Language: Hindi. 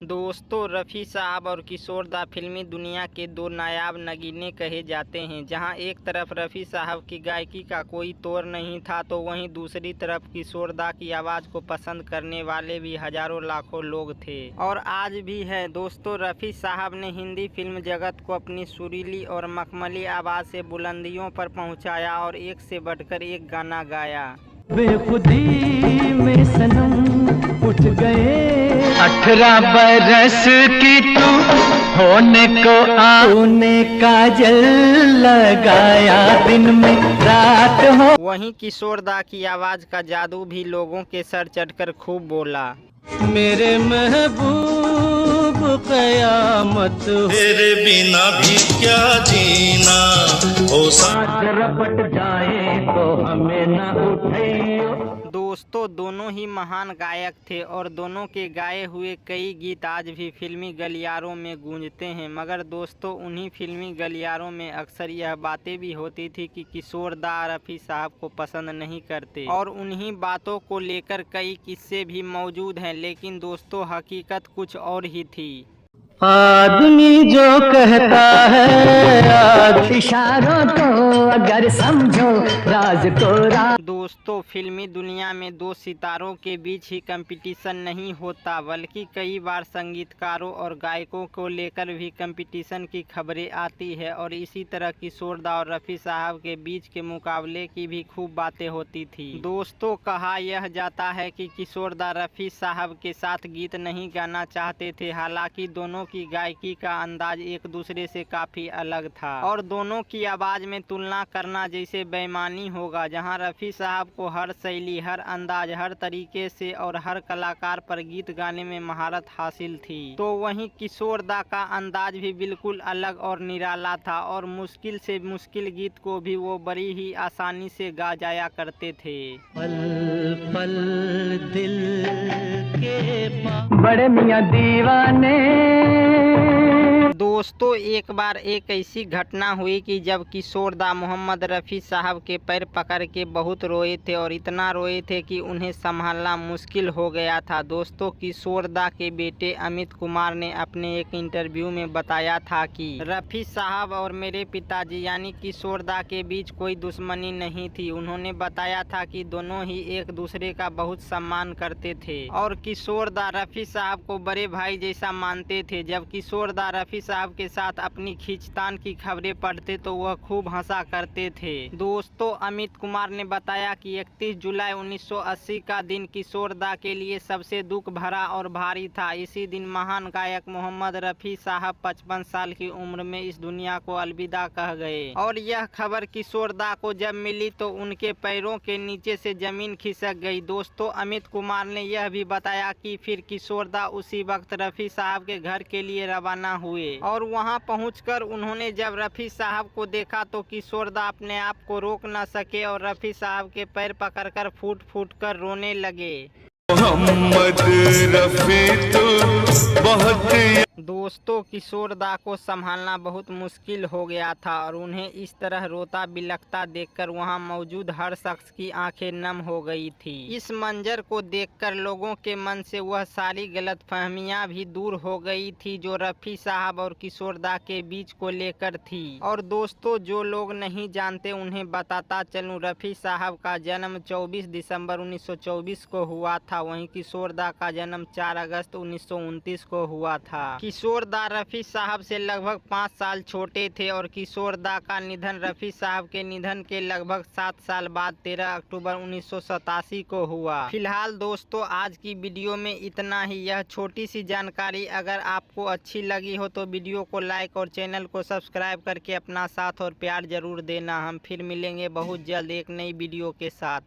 दोस्तों, रफ़ी साहब और किशोर दा फिल्मी दुनिया के दो नायाब नगीने कहे जाते हैं। जहां एक तरफ रफ़ी साहब की गायकी का कोई तोड़ नहीं था, तो वहीं दूसरी तरफ किशोर दा की आवाज़ को पसंद करने वाले भी हजारों लाखों लोग थे और आज भी है। दोस्तों, रफ़ी साहब ने हिंदी फिल्म जगत को अपनी सुरीली और मखमली आवाज़ से बुलंदियों पर पहुंचाया और एक से बढ़कर एक गाना गाया। बेखुदी में सनम उठ गए 18 बरस की तू होने को तूने काजल लगाया दिन में रात हो। वहीं किशोर दा की आवाज़ का जादू भी लोगों के सर चढ़कर खूब बोला। मेरे महबूब कयामत तेरे बिना भी क्या जीना हो साथ रपट जाए तो हमें न उठाइयो। दोस्तों, दोनों ही महान गायक थे और दोनों के गाए हुए कई गीत आज भी फिल्मी गलियारों में गूंजते हैं। मगर दोस्तों, उन्हीं फिल्मी गलियारों में अक्सर यह बातें भी होती थी कि किशोर दा रफ़ी साहब को पसंद नहीं करते और उन्हीं बातों को लेकर कई किस्से भी मौजूद हैं। लेकिन दोस्तों, हकीकत कुछ और ही थी। आदमी जो कहता है आज इशारों को अगर समझो राज को राज। दोस्तों, फिल्मी दुनिया में दो सितारों के बीच ही कंपटीशन नहीं होता, बल्कि कई बार संगीतकारों और गायकों को लेकर भी कंपटीशन की खबरें आती है और इसी तरह किशोर दा और रफ़ी साहब के बीच के मुकाबले की भी खूब बातें होती थी। दोस्तों, कहा यह जाता है कि किशोर दा रफ़ी साहब के साथ गीत नहीं गाना चाहते थे। हालांकि दोनों की गायकी का अंदाज एक दूसरे से काफी अलग था और दोनों की आवाज में तुलना करना जैसे बेईमानी होगा। जहां रफ़ी साहब को हर शैली, हर अंदाज, हर तरीके से और हर कलाकार पर गीत गाने में महारत हासिल थी, तो वहीं किशोर दा का अंदाज भी बिल्कुल अलग और निराला था और मुश्किल से मुश्किल गीत को भी वो बड़ी ही आसानी से गा जाया करते थे। पल पल दिल के बड़े मियां दीवाने। दोस्तों, एक बार एक ऐसी घटना हुई कि जब किशोर दा मोहम्मद रफ़ी साहब के पैर पकड़ के बहुत रोए थे और इतना रोए थे कि उन्हें संभालना मुश्किल हो गया था। दोस्तों, किशोर दा के बेटे अमित कुमार ने अपने एक इंटरव्यू में बताया था कि रफ़ी साहब और मेरे पिताजी यानी किशोर दा के बीच कोई दुश्मनी नहीं थी। उन्होंने बताया था कि दोनों ही एक दूसरे का बहुत सम्मान करते थे और किशोर दा रफ़ी साहब को बड़े भाई जैसा मानते थे। जब किशोर दा रफ़ी साहब के साथ अपनी खींचतान की खबरें पढ़ते तो वह खूब हंसा करते थे। दोस्तों, अमित कुमार ने बताया कि 31 जुलाई 1980 का दिन किशोर दा के लिए सबसे दुख भरा और भारी था। इसी दिन महान गायक मोहम्मद रफ़ी साहब 55 साल की उम्र में इस दुनिया को अलविदा कह गए और यह खबर किशोर दा को जब मिली तो उनके पैरों के नीचे से जमीन खिसक गई। दोस्तों, अमित कुमार ने यह भी बताया कि फिर किशोर दा उसी वक्त रफ़ी साहब के घर के लिए रवाना हुए और वहां पहुंचकर उन्होंने जब रफ़ी साहब को देखा तो किशोर दा अपने आप को रोक न सके और रफ़ी साहब के पैर पकड़कर फूट फूट कर रोने लगे। मोहम्मद रफी तो बहुत। दोस्तों, किशोर दा को संभालना बहुत मुश्किल हो गया था और उन्हें इस तरह रोता बिलखता देखकर वहां मौजूद हर शख्स की आंखें नम हो गई थी। इस मंजर को देखकर लोगों के मन से वह सारी गलतफहमियां भी दूर हो गई थी जो रफ़ी साहब और किशोर दा के बीच को लेकर थी। और दोस्तों, जो लोग नहीं जानते उन्हें बताता चलूं, रफ़ी साहब का जन्म 24 दिसंबर 1924 को हुआ था। वहीं किशोर दा का जन्म 4 अगस्त 1929 को हुआ था। किशोर दा रफ़ी साहब से लगभग 5 साल छोटे थे और किशोर दा का निधन रफ़ी साहब के निधन के लगभग 7 साल बाद 13 अक्टूबर 1987 को हुआ। फिलहाल दोस्तों, आज की वीडियो में इतना ही। यह छोटी सी जानकारी अगर आपको अच्छी लगी हो तो वीडियो को लाइक और चैनल को सब्सक्राइब करके अपना साथ और प्यार जरूर देना। हम फिर मिलेंगे बहुत जल्द एक नई वीडियो के साथ।